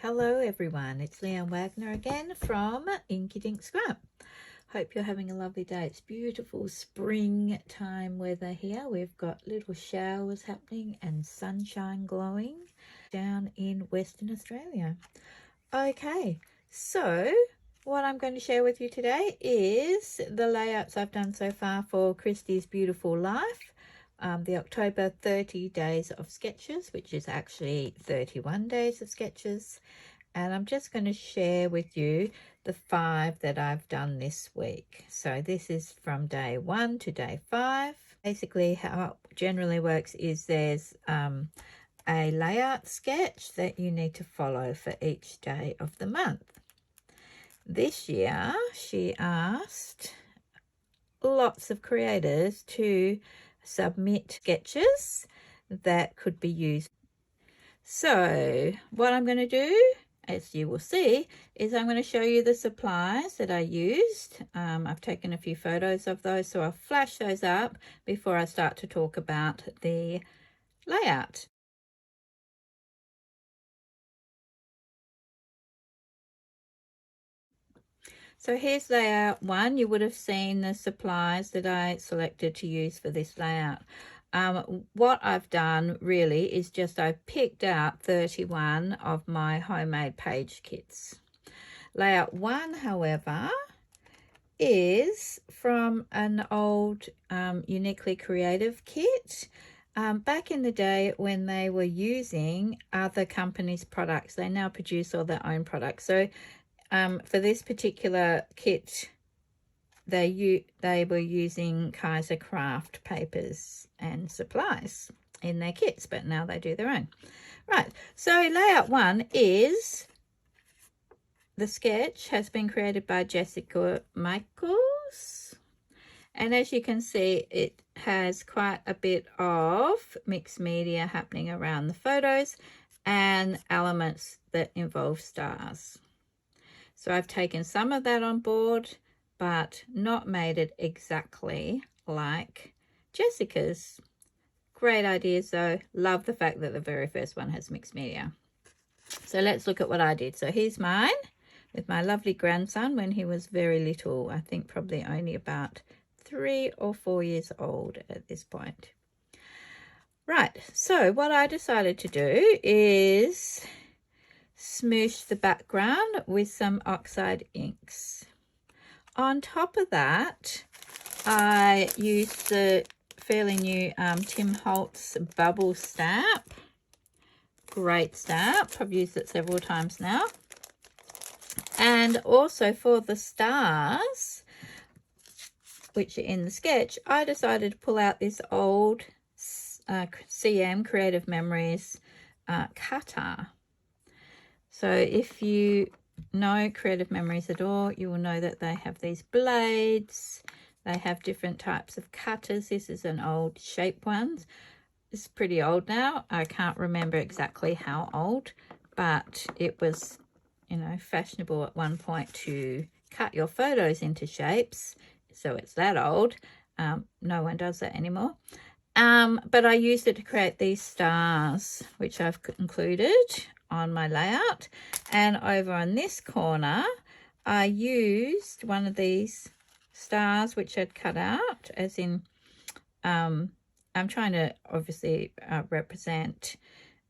Hello everyone, it's Leanne Wagner again from Inky Dink Scrap. Hope you're having a lovely day. It's beautiful springtime weather here. We've got little showers happening and sunshine glowing down in Western Australia. Okay, so what I'm going to share with you today is the layouts I've done so far for Christy's Beautiful Life. The October 30 days of sketches, which is actually 31 days of sketches. And I'm just going to share with you the 5 that I've done this week. So this is from day 1 to day 5. Basically how it generally works is there's a layout sketch that you need to follow for each day of the month. This year she asked lots of creators to submit sketches that could be used. So what I'm going to do, as you will see, is I'm going to show you the supplies that I used. I've taken a few photos of those, so I'll flash those up before I start to talk about the layout. So here's layout 1. You would have seen the supplies that I selected to use for this layout. What I've done really is just I've picked out 31 of my homemade page kits. Layout 1, however, is from an old Uniquely Creative kit. Back in the day when they were using other companies' products, they now produce all their own products. So for this particular kit, they were using Kaiser Craft papers and supplies in their kits, but now they do their own. Right, so layout 1 is the sketch has been created by Jessica Michaels. And as you can see, it has quite a bit of mixed media happening around the photos and elements that involve stars. So I've taken some of that on board, but not made it exactly like Jessica's. Great ideas though. Love the fact that the very first one has mixed media. So let's look at what I did. So here's mine with my lovely grandson when he was very little. I think probably only about 3 or 4 years old at this point. Right, so what I decided to do is smoosh the background with some oxide inks. On top of that, I used the fairly new Tim Holtz bubble stamp. Great stamp. I've used it several times now. And also for the stars, which are in the sketch, I decided to pull out this old CM Creative Memories cutter. So if you know Creative Memories at all, you will know that they have these blades. They have different types of cutters. This is an old shape one. It's pretty old now. I can't remember exactly how old, but it was, you know, fashionable at one point to cut your photos into shapes. So it's that old. No one does that anymore. But I used it to create these stars, which I've included on my layout. And over on this corner, I used one of these stars which I'd cut out, as in I'm trying to obviously represent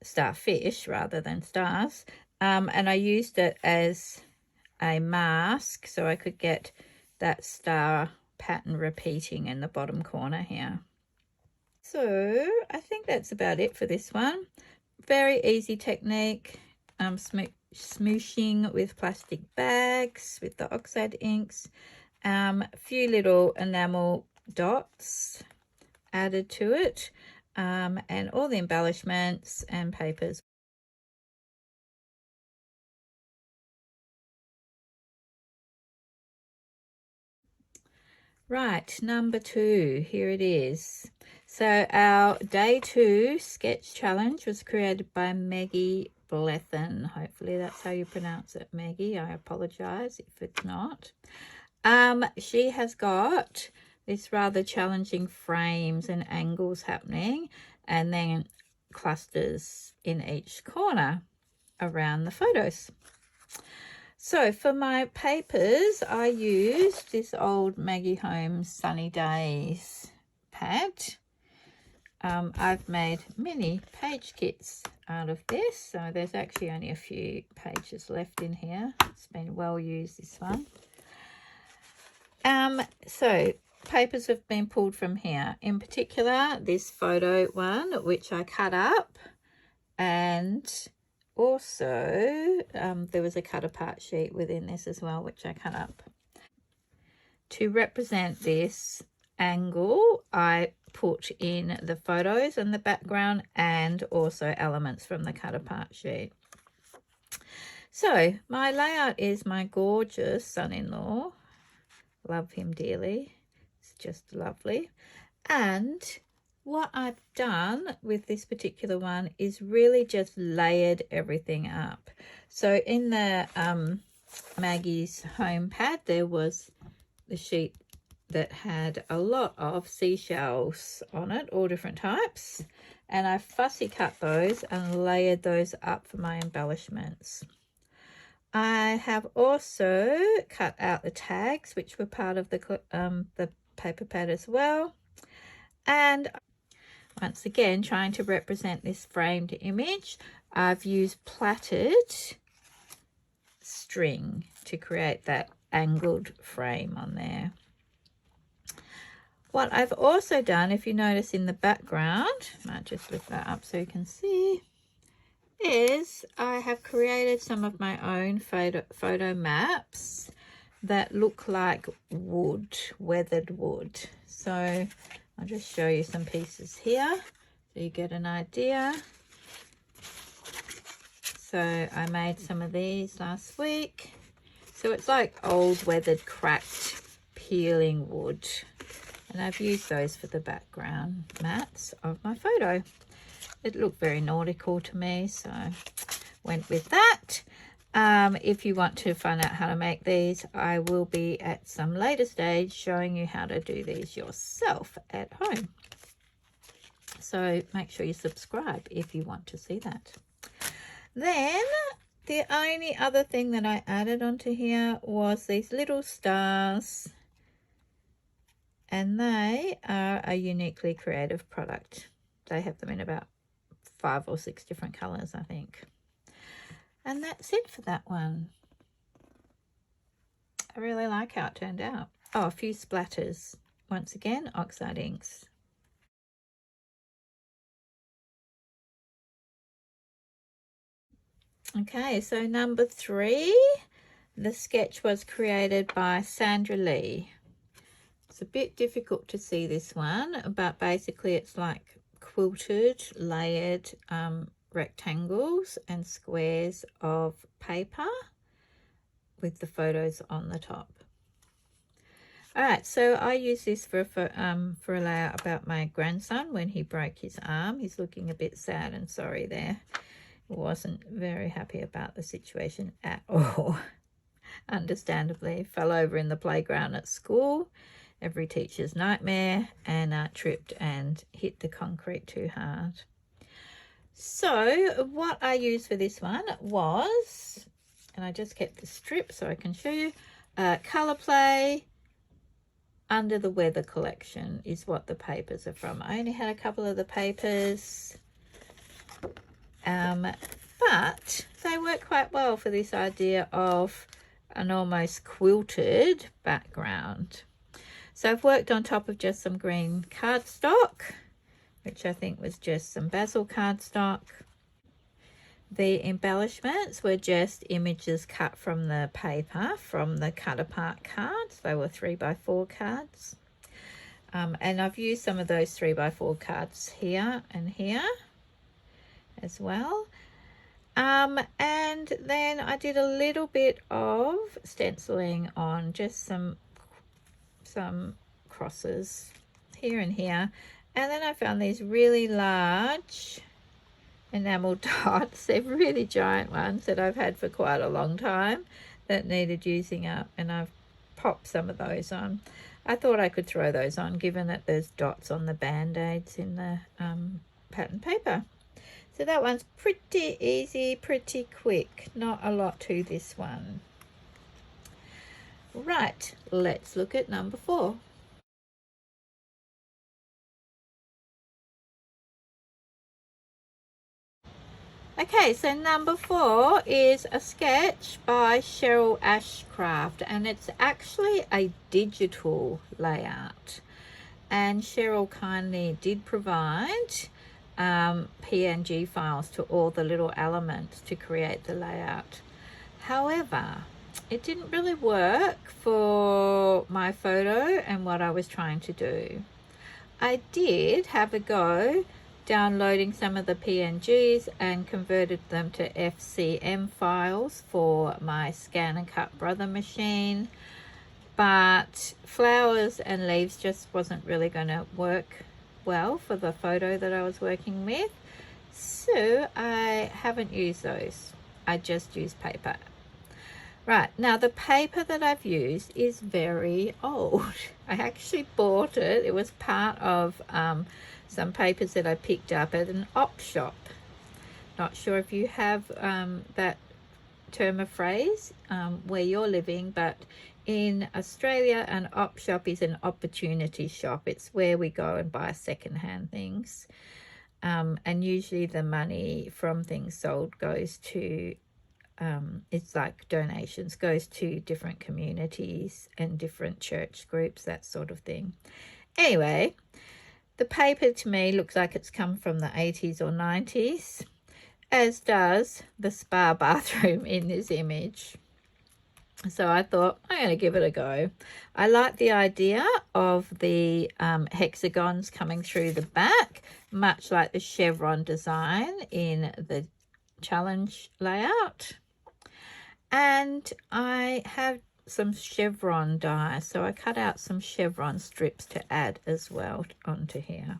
starfish rather than stars, and I used it as a mask so I could get that star pattern repeating in the bottom corner here. So I think that's about it for this one. Very easy technique, smooshing with plastic bags with the oxide inks, a few little enamel dots added to it, and all the embellishments and papers. Right, number 2, here it is. So our day 2 sketch challenge was created by Maggie Blethen. Hopefully that's how you pronounce it, Maggie. I apologize if it's not. She has got this rather challenging frames and angles happening, and then clusters in each corner. around the photos. So for my papers, I used this old Maggie Holmes Sunny Days pad. I've made many page kits out of this, so there's actually only a few pages left in here. It's been well used, this one. So papers have been pulled from here, in particular this photo one, which I cut up, and also there was a cut apart sheet within this as well, which I cut up. To represent this angle, I put in the photos and the background, and also elements from the cut apart sheet. So my layout is my gorgeous son-in-law. Love him dearly. It's just lovely. And what I've done with this particular one is really just layered everything up. So in the Maggie's home pad, there was the sheet that had a lot of seashells on it, all different types, and I fussy cut those and layered those up for my embellishments. I have also cut out the tags, which were part of the paper pad as well. And once again, trying to represent this framed image, I've used plaited string to create that angled frame on there. What I've also done, if you notice in the background, I might just lift that up so you can see, is I have created some of my own photo maps that look like wood, weathered wood. So I'll just show you some pieces here so you get an idea. So I made some of these last week. So it's like old, weathered, cracked, peeling wood. And I've used those for the background mats of my photo. It looked very nautical to me, so went with that. If you want to find out how to make these, I will be at some later stage showing you how to do these yourself at home. So make sure you subscribe if you want to see that. Then the only other thing that I added onto here was these little stars. And they are a uniquely creative product. They have them in about 5 or 6 different colours, I think. And that's it for that one. I really like how it turned out. Oh, a few splatters. Once again, oxide inks. Okay, so number 3, the sketch was created by Sandra Lee. It's a bit difficult to see this one, but basically it's like quilted, layered rectangles and squares of paper with the photos on the top. All right, so I use this for a layout about my grandson when he broke his arm. He's looking a bit sad and sorry there. Wasn't very happy about the situation at all. Understandably, fell over in the playground at school. Every teacher's nightmare, and tripped and hit the concrete too hard. So what I used for this one was, and I just kept the strip so I can show you, Colour Play Under the Weather collection is what the papers are from. I only had a couple of the papers, but they work quite well for this idea of an almost quilted background. So I've worked on top of just some green cardstock, which I think was just some basil cardstock. The embellishments were just images cut from the paper, from the cut apart cards. They were 3x4 cards. And I've used some of those 3x4 cards here and here as well. And then I did a little bit of stenciling on just some crosses here and here, and then I found these really large enamel dots. They're really giant ones that I've had for quite a long time that needed using up, and I've popped some of those on. I thought I could throw those on given that there's dots on the band-aids in the pattern paper. So that one's pretty easy, pretty quick. Not a lot to this one. Right, let's look at number 4. Okay, so number 4 is a sketch by Cheryl Ashcraft, and it's actually a digital layout. And Cheryl kindly did provide PNG files to all the little elements to create the layout. However, it didn't really work for my photo and what I was trying to do. I did have a go downloading some of the PNGs and converted them to FCM files for my Scan and Cut Brother machine, but flowers and leaves just wasn't really going to work well for the photo that I was working with, so I haven't used those. I just used paper. Right, now the paper that I've used is very old. I actually bought it. It was part of some papers that I picked up at an op shop. Not sure if you have that term of phrase where you're living, but in Australia, an op shop is an opportunity shop. It's where we go and buy secondhand things. And usually the money from things sold goes to it's like donations, goes to different communities and different church groups, that sort of thing. Anyway, the paper to me looks like it's come from the 80s or 90s, as does the spa bathroom in this image. So I thought, I'm going to give it a go. I like the idea of the hexagons coming through the back, much like the chevron design in the challenge layout. And I have some chevron die, so I cut out some chevron strips to add as well onto here.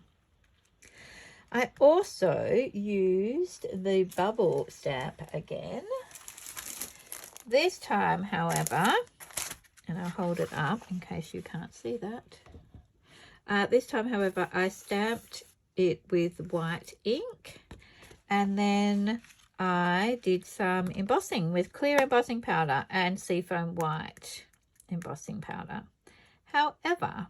I also used the bubble stamp again. This time, however, and I'll hold it up in case you can't see that. This time, however, I stamped it with white ink, and then I did some embossing with clear embossing powder and seafoam white embossing powder. However,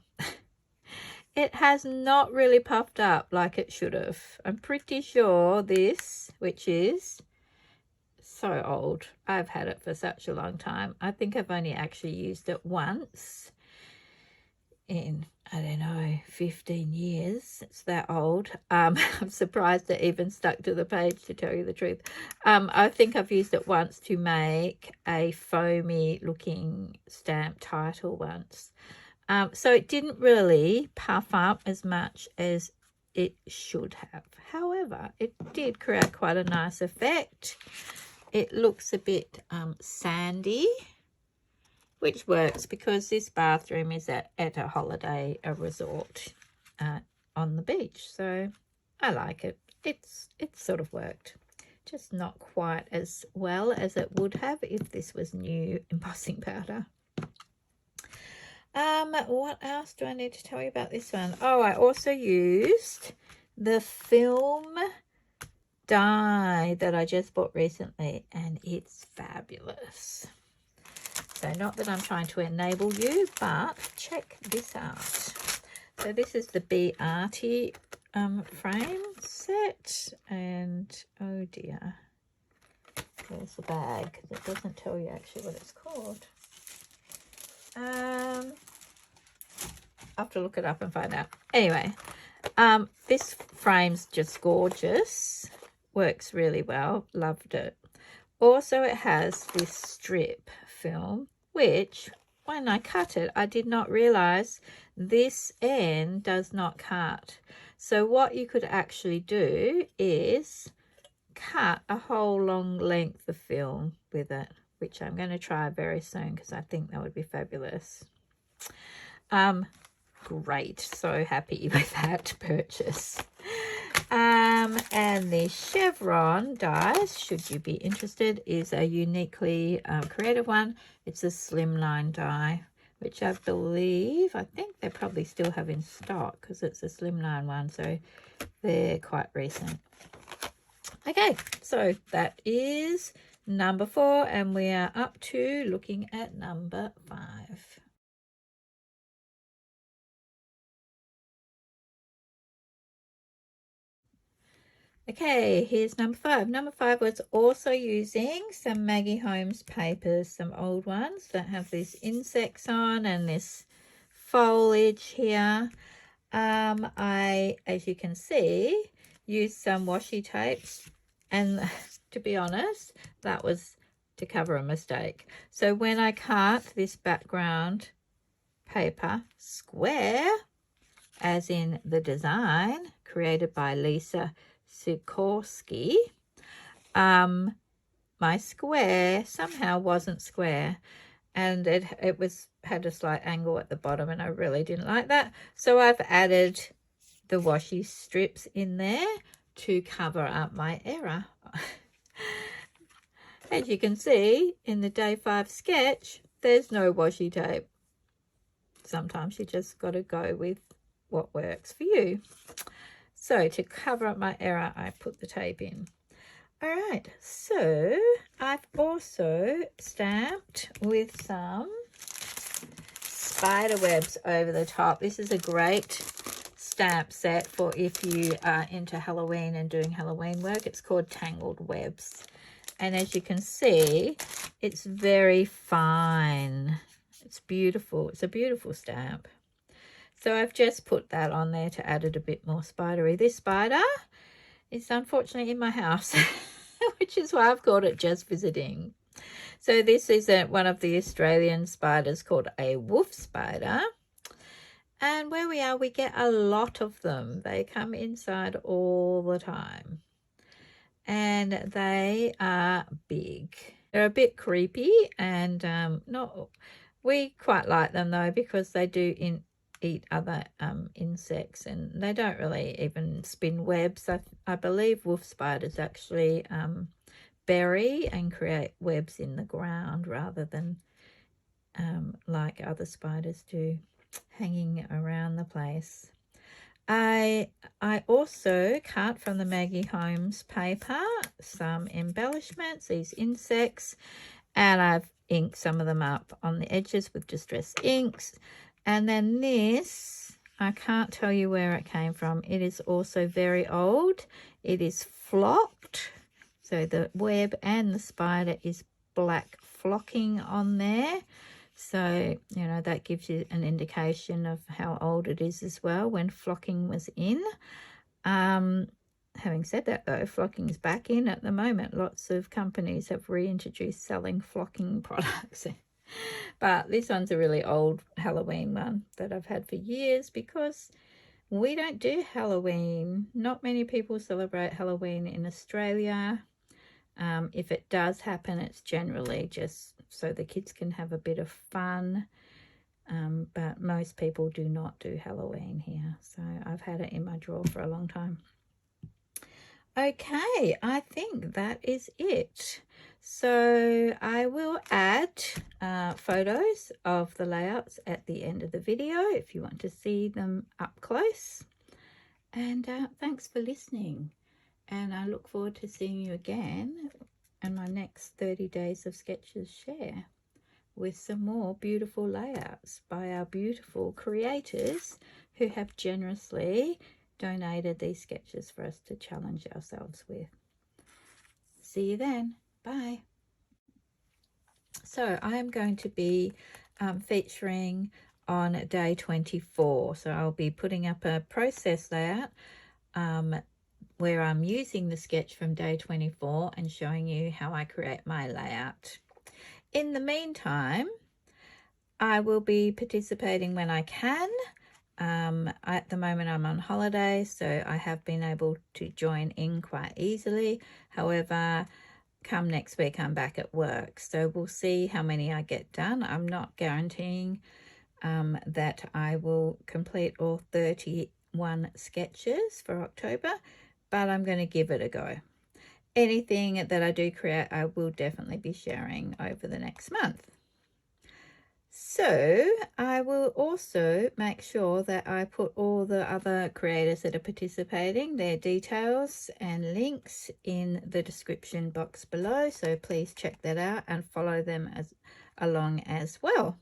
it has not really puffed up like it should have. I'm pretty sure this, which is so old, I've had it for such a long time. I think I've only actually used it once in, I don't know, 15 years. It's that old. I'm surprised it even stuck to the page, to tell you the truth. I think I've used it once to make a foamy looking stamp title once. So it didn't really puff up as much as it should have. However, it did create quite a nice effect. It looks a bit sandy, which works because this bathroom is at a holiday, a resort on the beach. So I like it. It's sort of worked. Just not quite as well as it would have if this was new embossing powder. What else do I need to tell you about this one? Oh, I also used the film die that I just bought recently, and it's fabulous. So not that I'm trying to enable you, but check this out. So this is the Be Arty frame set, and oh dear, there's the bag because it doesn't tell you actually what it's called. I'll have to look it up and find out. Anyway, this frame's just gorgeous. Works really well. Loved it. Also, it has this strip film, which when I cut it, I did not realize this end does not cut. So what you could actually do is cut a whole long length of film with it, which I'm going to try very soon because I think that would be fabulous. Great. So happy with that purchase. And the chevron dies, should you be interested, is a uniquely creative one. It's a slimline die, which I think they probably still have in stock because it's a slimline one, so they're quite recent. Okay, so that is number 4, and we are up to looking at number 5. Okay, here's number 5. Number 5 was also using some Maggie Holmes papers, some old ones that have these insects on and this foliage here. I, as you can see, used some washi tapes, and to be honest, that was to cover a mistake. So when I cut this background paper square, as in the design created by Lisa Sikorsky, my square somehow wasn't square, and it had a slight angle at the bottom, and I really didn't like that. So I've added the washi strips in there to cover up my error. As you can see in the day 5 sketch, there's no washi tape. Sometimes you just got to go with what works for you. So to cover up my error, I put the tape in. All right, so I've also stamped with some spider webs over the top. This is a great stamp set for if you are into Halloween and doing Halloween work. It's called Tangled Webs, and as you can see, it's very fine. It's beautiful. It's a beautiful stamp. So I've just put that on there to add it a bit more spidery. This spider is unfortunately in my house, which is why I've called it Just Visiting. So this is one of the Australian spiders called a wolf spider. And where we are, we get a lot of them. They come inside all the time. And they are big. They're a bit creepy, and we quite like them though, because they do eat other insects, and they don't really even spin webs. I believe wolf spiders actually bury and create webs in the ground rather than like other spiders do, hanging around the place. I also cut from the Maggie Holmes paper some embellishments, these insects, and I've inked some of them up on the edges with distress inks. And then this, I can't tell you where it came from. It is also very old. It is flocked. So the web and the spider is black flocking on there. So, you know, that gives you an indication of how old it is as well when flocking was in. Having said that, though, flocking is back in at the moment. Lots of companies have reintroduced selling flocking products. But this one's a really old Halloween one that I've had for years, because we don't do Halloween. Not many people celebrate Halloween in Australia. If it does happen, it's generally just so the kids can have a bit of fun. But most people do not do Halloween here. So I've had it in my drawer for a long time. Okay, I think that is it. So I will add photos of the layouts at the end of the video if you want to see them up close. And thanks for listening. And I look forward to seeing you again in my next 30 Days of Sketches share with some more beautiful layouts by our beautiful creators who have generously donated these sketches for us to challenge ourselves with. See you then. Bye. So I am going to be featuring on day 24. So I'll be putting up a process layout where I'm using the sketch from day 24 and showing you how I create my layout. In the meantime, I will be participating when I can. At the moment I'm on holiday, so I have been able to join in quite easily. However, come next week I'm back at work, so we'll see how many I get done. I'm not guaranteeing that I will complete all 31 sketches for October, but I'm going to give it a go. Anything that I do create, I will definitely be sharing over the next month. So I will also make sure that I put all the other creators that are participating, their details and links in the description box below. So please check that out and follow them along as well.